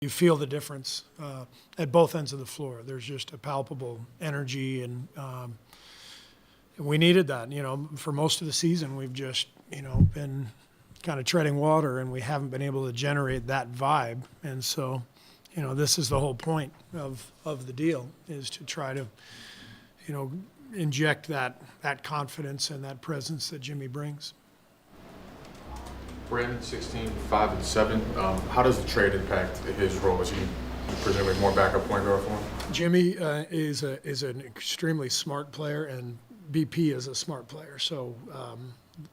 You feel the difference at both ends of the floor. There's just a palpable energy, and we needed that. For most of the season, we've just, been kind of treading water, and we haven't been able to generate that vibe. And so, this is the whole point of the deal, is to try to, inject that confidence and that presence that Jimmy brings. Brandon, 16, 5, and 7. How does the trade impact his role? Is he presumably more backup point guard for him? Jimmy is an extremely smart player, and BP is a smart player. So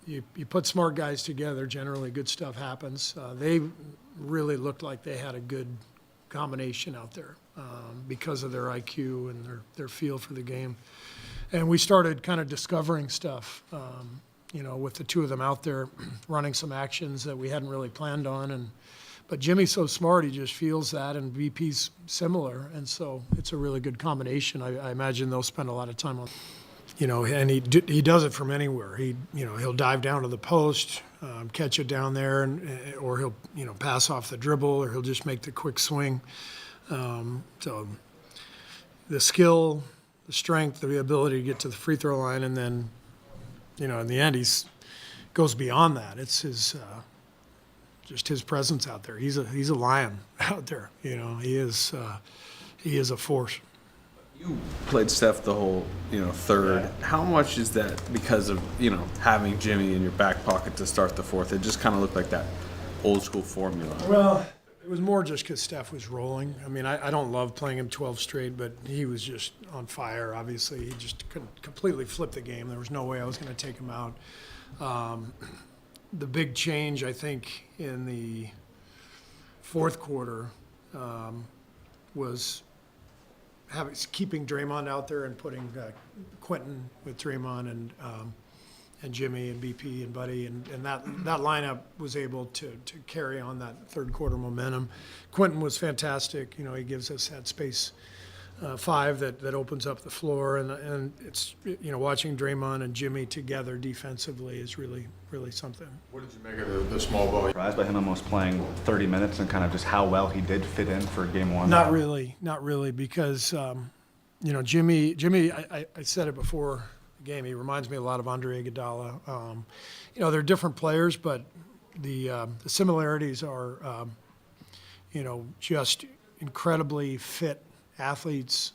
you put smart guys together, generally good stuff happens. They really looked like they had a good combination out there because of their IQ and their feel for the game. And we started kind of discovering stuff. With the two of them out there running some actions that we hadn't really planned on. But Jimmy's so smart, he just feels that, and VP's similar. And so it's a really good combination. I imagine they'll spend a lot of time on, and he does it from anywhere. He'll dive down to the post, catch it down there, or he'll, pass off the dribble, or he'll just make the quick swing. So the skill, the strength, the ability to get to the free throw line, and then, in the end, goes beyond that. It's just his presence out there. He's a lion out there. He is a force. You played Steph the whole third. Yeah. How much is that because of having Jimmy in your back pocket to start the fourth? It just kind of looked like that old school formula. Well, it was more just because Steph was rolling. I mean, I don't love playing him 12 straight, but he was just on fire, obviously. He just couldn't completely flip the game. There was no way I was going to take him out. The big change, I think, in the fourth quarter was keeping Draymond out there and putting Quentin with Draymond and Jimmy and BP and Buddy, and that lineup was able to carry on that third quarter momentum. Quentin was fantastic. He gives us that space 5 that opens up the floor, and it's watching Draymond and Jimmy together defensively is really something. What did you make of the small ball? Surprised by him almost playing 30 minutes and kind of just how well he did fit in for game one. Not really, because Jimmy. I said it before the game. He reminds me a lot of Andre Iguodala. They're different players, but the similarities are just incredibly fit athletes,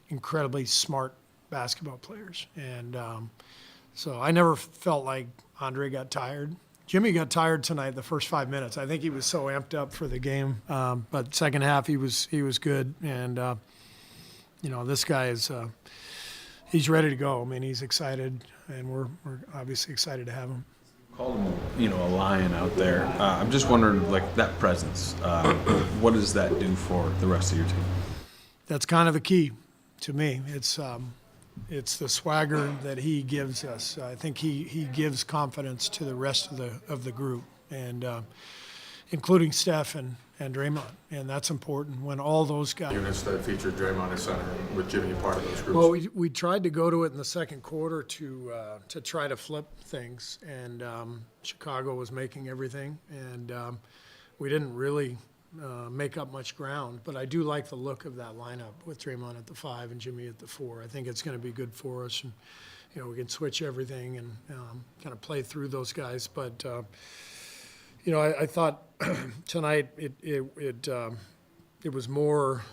incredibly smart basketball players. And so I never felt like Andre got tired. Jimmy got tired tonight the first 5 minutes. I think he was so amped up for the game. But second half he was good. And, this guy is he's ready to go. I mean, he's excited, and we're obviously excited to have him. Called him, a lion out there. I'm just wondering, that presence, what does that do for the rest of your team? That's kind of the key to me. It's the swagger that he gives us. I think he gives confidence to the rest of the group, and including Steph and Draymond, and that's important when all those guys. Units that featured Draymond as center with Jimmy part of those groups. Well, we tried to go to it in the second quarter to try to flip things, and Chicago was making everything, and we didn't really make up much ground. But I do like the look of that lineup with Draymond at the 5 and Jimmy at the 4. I think it's going to be good for us, and we can switch everything and kind of play through those guys, but. I thought tonight it was more,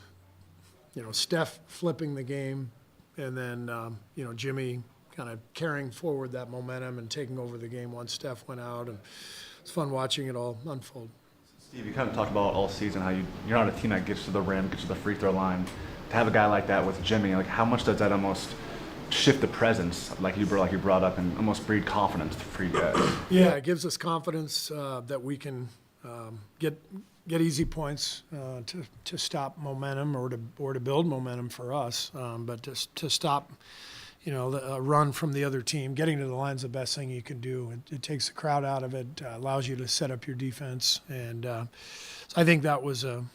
Steph flipping the game, and then Jimmy kind of carrying forward that momentum and taking over the game once Steph went out, and it's fun watching it all unfold. Steve, you kind of talked about all season how you're not a team that gets to the rim, gets to the free throw line. To have a guy like that with Jimmy, how much does that almost shift the presence, like you brought up, and almost breed confidence for you guys? Yeah, it gives us confidence that we can get easy points to stop momentum or to build momentum for us, but to stop a run from the other team. Getting to the line's the best thing you can do. It takes the crowd out of it, allows you to set up your defense, and so I think that was a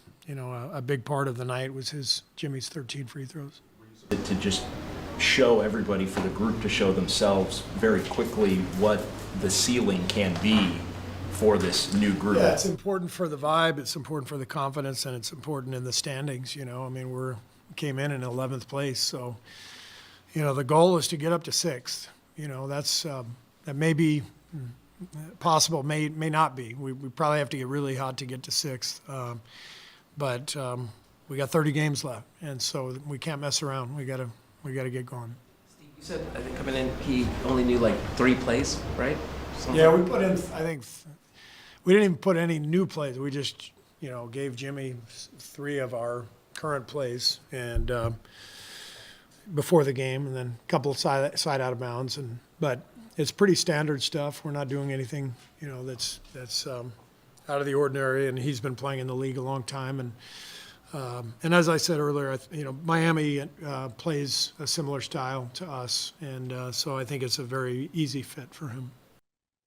big part of the night was Jimmy's 13 free throws. To just show everybody, for the group to show themselves very quickly what the ceiling can be for this new group. Yeah, it's important for the vibe, it's important for the confidence, and it's important in the standings, you know. I mean, came in 11th place, so, you know, the goal is to get up to 6th. You know, that may be possible, may not be. We probably have to get really hot to get to 6th. But we got 30 games left, and so we can't mess around. We gotta get going. Steve, you said, I think coming in, he only knew like 3 plays, right? Something Yeah, like we put in, I think, we didn't even put any new plays. We just, you know, gave Jimmy 3 of our current plays and before the game, and then a couple of side out of bounds. But it's pretty standard stuff. We're not doing anything, you know, that's out of the ordinary. And he's been playing in the league a long time. And as I said earlier, you know, Miami plays a similar style to us, and so I think it's a very easy fit for him.